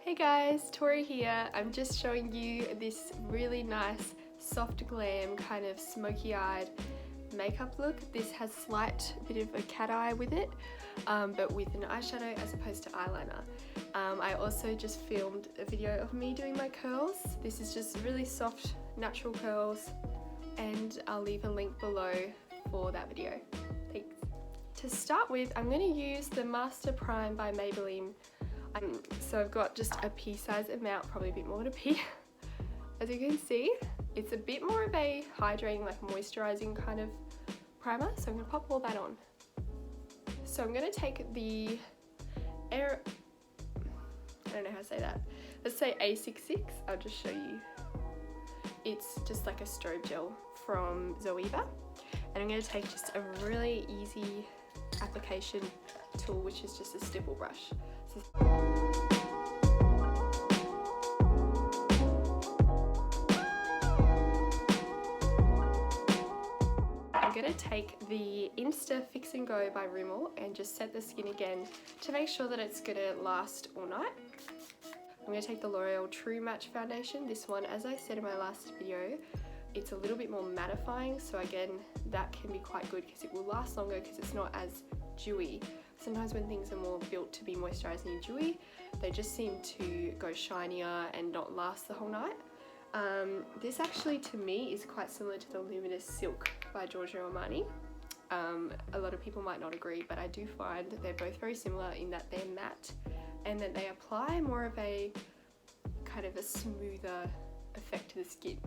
Hey guys, Tori here. I'm just showing you this really nice soft glam kind of smoky eyed makeup look. This has slight bit of a cat eye with it, but with an eyeshadow as opposed to eyeliner. I also just filmed a video of me doing my curls. This is just really soft natural curls, and I'll leave a link below for that video. Thanks. To start with, I'm going to use the Master Prime by Maybelline. So I've got just a pea size amount, probably a bit more than a pea. As you can see, it's a bit more of a hydrating, like moisturizing kind of primer, so I'm going to pop all that on. So I'm going to take the I don't know how to say that, let's say A66, I'll just show you. It's just like a strobe gel from Zoeva, and I'm going to take just a really easy application tool, which is just a stipple brush. I'm going to take the Insta Fix and Go by Rimmel and just set the skin again to make sure that it's going to last all night. I'm going to take the L'Oreal True Match foundation. This one, as I said in my last video, it's a little bit more mattifying, so again that can be quite good because it will last longer because it's not as dewy. Sometimes when things are more built to be moisturising and dewy, they just seem to go shinier and not last the whole night. This actually to me is quite similar to the Luminous Silk by Giorgio Armani. A lot of people might not agree, but I do find that they're both very similar in that they're matte and that they apply more of a kind of a smoother effect to the skin.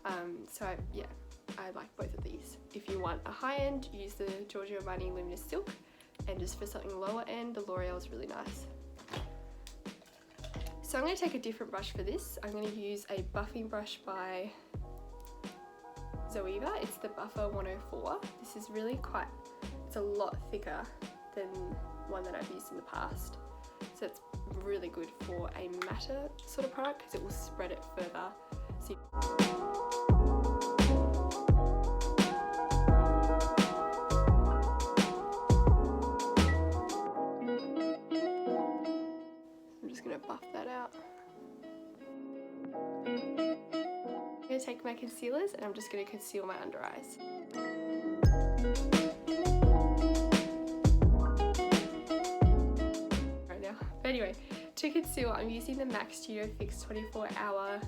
I like both of these. If you want a high end, use the Giorgio Armani Luminous Silk, and just for something lower end, the L'Oreal is really nice. So I'm going to take a different brush for this. I'm going to use a buffing brush by Zoeva. It's the Buffer 104. This is really it's a lot thicker than one that I've used in the past. So it's really good for a matte sort of product because it will spread it further. I'm just going to buff that out. I'm going to take my concealers and I'm just going to conceal my under eyes. Right now. But anyway, to conceal, I'm using the MAC Studio Fix 24 Hour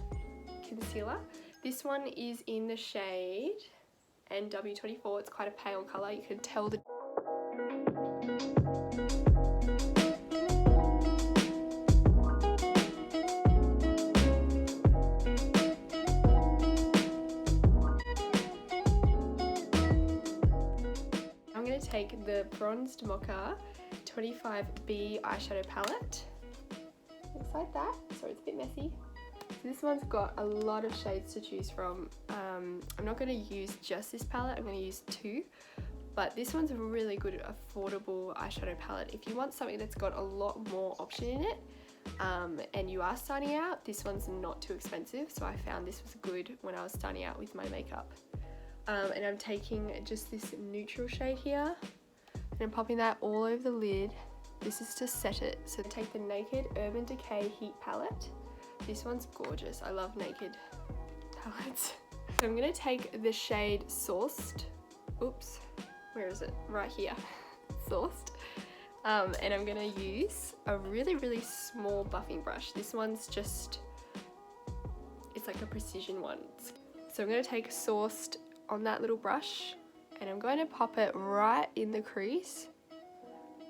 Concealer. This one is in the shade NW24. It's quite a pale colour. You can tell the take the Bronzed Mocha 25B eyeshadow palette. Looks like that. Sorry, it's a bit messy. So this one's got a lot of shades to choose from. I'm not going to use just this palette, I'm going to use two. But this one's a really good affordable eyeshadow palette. If you want something that's got a lot more option in it, and you are starting out, this one's not too expensive. So I found this was good when I was starting out with my makeup. And I'm taking just this neutral shade here and I'm popping that all over the lid. This is to set it. So take the Naked Urban Decay Heat Palette. This one's gorgeous. I love Naked palettes. So I'm going to take the shade Sourced. Oops, where is it? Right here. Sourced. And I'm going to use a really, really small buffing brush. This one's just, it's like a precision one. So I'm going to take Sourced on that little brush and I'm going to pop it right in the crease,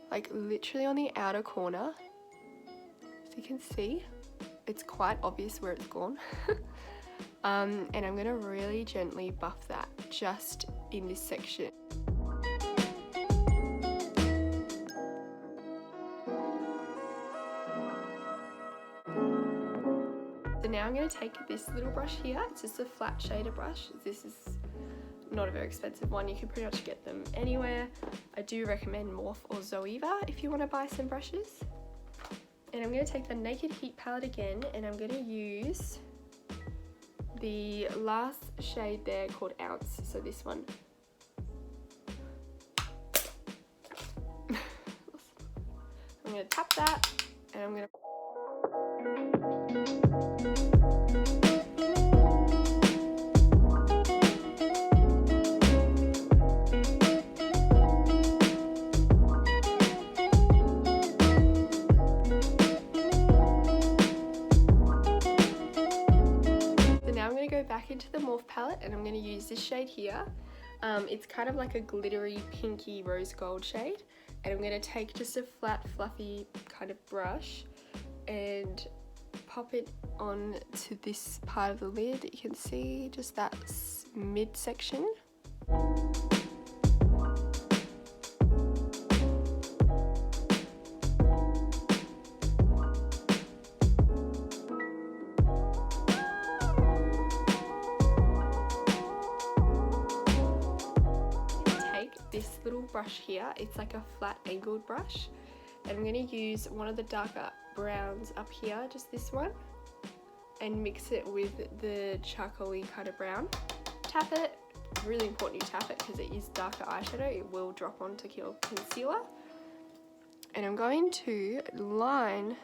like literally on the outer corner. As you can see, it's quite obvious where it's gone. And I'm going to really gently buff that just in this section. So now I'm going to take this little brush here. It's just a flat shader brush. This is not a very expensive one. You can pretty much get them anywhere. I do recommend Morphe or Zoeva if you want to buy some brushes. And I'm going to take the Naked Heat palette again and I'm going to use the last shade there called Ounce. So this one. I'm going to tap that and I'm going to Morph palette, and I'm going to use this shade here. It's kind of like a glittery pinky rose gold shade, and I'm going to take just a flat fluffy kind of brush and pop it on to this part of the lid. You can see just that midsection. This little brush here, it's like a flat angled brush, and I'm going to use one of the darker browns up here, just this one, and mix it with the charcoaly kind of brown. Tap it, really important you tap it because it is darker eyeshadow, it will drop onto your concealer. And I'm going to line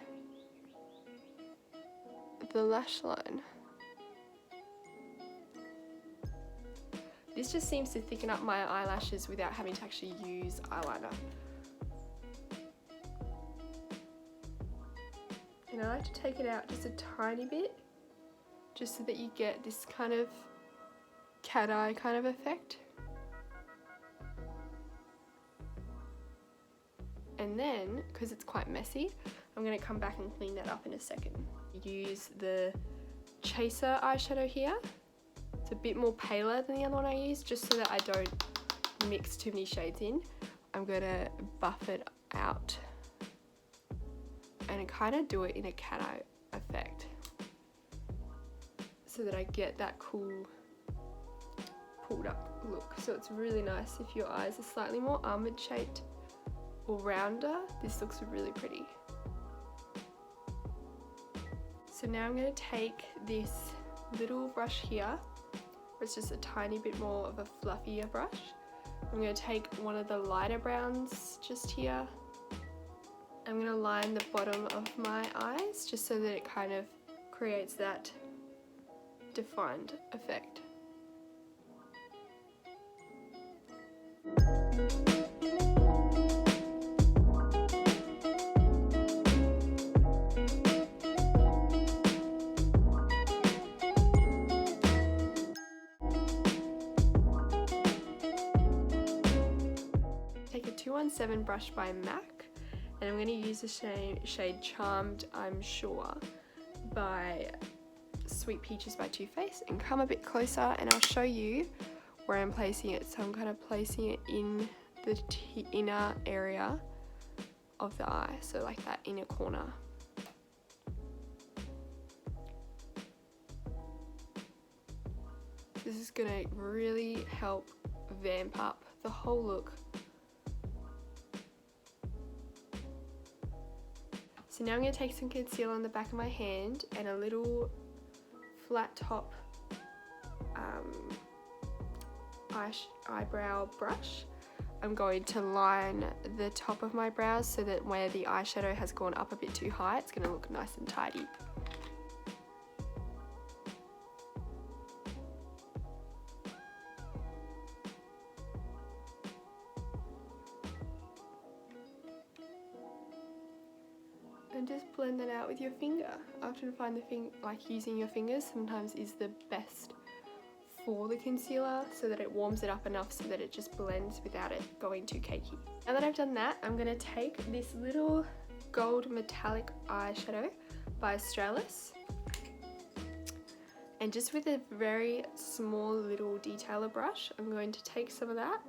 the lash line. This just seems to thicken up my eyelashes without having to actually use eyeliner. And I like to take it out just a tiny bit, just so that you get this kind of cat eye kind of effect. And then, because it's quite messy, I'm going to come back and clean that up in a second. Use the Chaser eyeshadow here. It's a bit more paler than the other one I used, just so that I don't mix too many shades in. I'm going to buff it out and kind of do it in a cat eye effect, so that I get that cool pulled up look. So it's really nice if your eyes are slightly more almond shaped or rounder. This looks really pretty. So now I'm going to take this little brush here, it's just a tiny bit more of a fluffier brush. I'm going to take one of the lighter browns just here. I'm going to line the bottom of my eyes just so that it kind of creates that defined effect. Take a 217 brush by MAC, and I'm going to use the shade Charmed, I'm Sure, by Sweet Peaches by Too Faced, and come a bit closer and I'll show you where I'm placing it. So I'm kind of placing it in the inner area of the eye, so like that inner corner. This is going to really help vamp up the whole look. So now I'm going to take some concealer on the back of my hand and a little flat top eyebrow brush. I'm going to line the top of my brows so that where the eyeshadow has gone up a bit too high, it's going to look nice and tidy. And just blend that out with your finger. I often find like using your fingers sometimes is the best for the concealer, so that it warms it up enough so that it just blends without it going too cakey. Now that I've done that, I'm going to take this little gold metallic eyeshadow by Australis, and just with a very small little detailer brush, I'm going to take some of that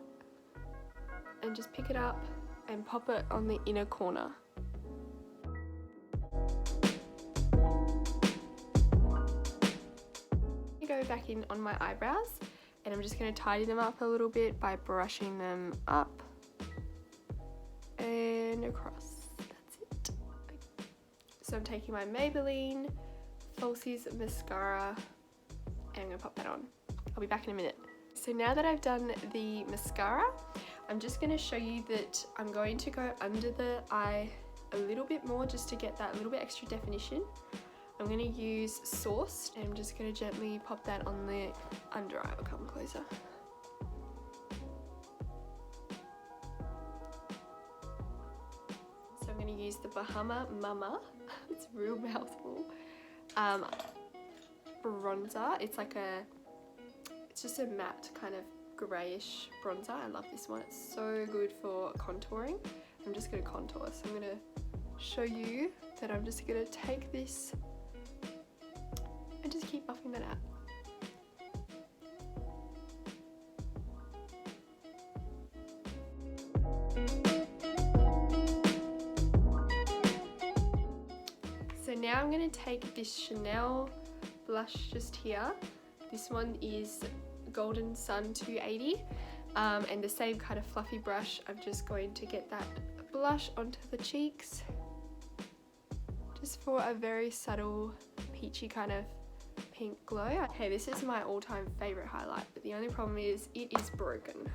and just pick it up and pop it on the inner corner. Go back in on my eyebrows, and I'm just going to tidy them up a little bit by brushing them up and across. That's it. So I'm taking my Maybelline Falsies mascara and I'm going to pop that on. I'll be back in a minute. So now that I've done the mascara, I'm just going to show you that I'm going to go under the eye a little bit more just to get that little bit extra definition. I'm going to use Sourced, and I'm just going to gently pop that on the under eye. I'll come closer. So I'm going to use the Bahama Mama, it's a real mouthful, bronzer. It's like a It's just a matte kind of greyish bronzer. I love this one. It's so good for contouring. I'm just going to contour, so I'm going to show you that I'm just going to take this and just keep buffing that out. So now I'm going to take this Chanel blush just here. This one is Golden Sun 280, and the same kind of fluffy brush. I'm just going to get that blush onto the cheeks, just for a very subtle peachy kind of pink glow. Okay, this is my all-time favorite highlight, but the only problem is it is broken.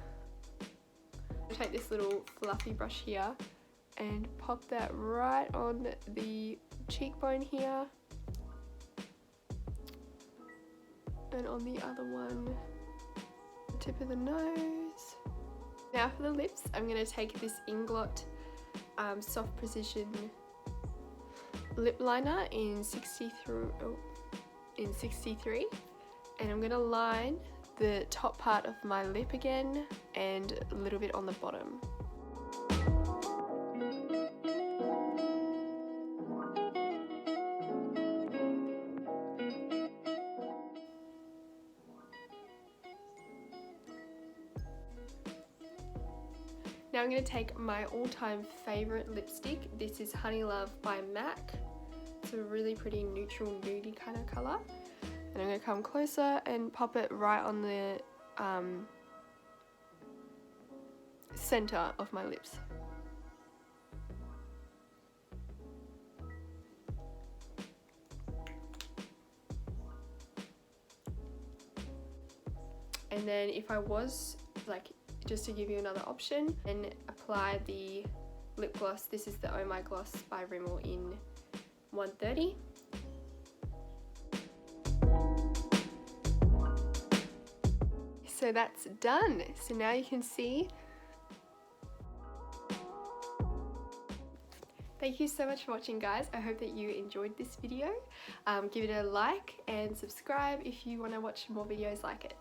I'll take this little fluffy brush here and pop that right on the cheekbone here, and on the other one, the tip of the nose. Now for the lips, I'm going to take this Inglot Soft Precision lip liner in 63, and I'm going to line the top part of my lip again and a little bit on the bottom. Now I'm going to take my all-time favourite lipstick. This is Honey Love by MAC. It's a really pretty neutral nudie kind of colour. And I'm going to come closer and pop it right on the centre of my lips. And then if I was like, just to give you another option, and apply the lip gloss. This is the Oh My Gloss by Rimmel in 130. So that's done. So now you can see. Thank you so much for watching, guys. I hope that you enjoyed this video. Give it a like and subscribe if you want to watch more videos like it.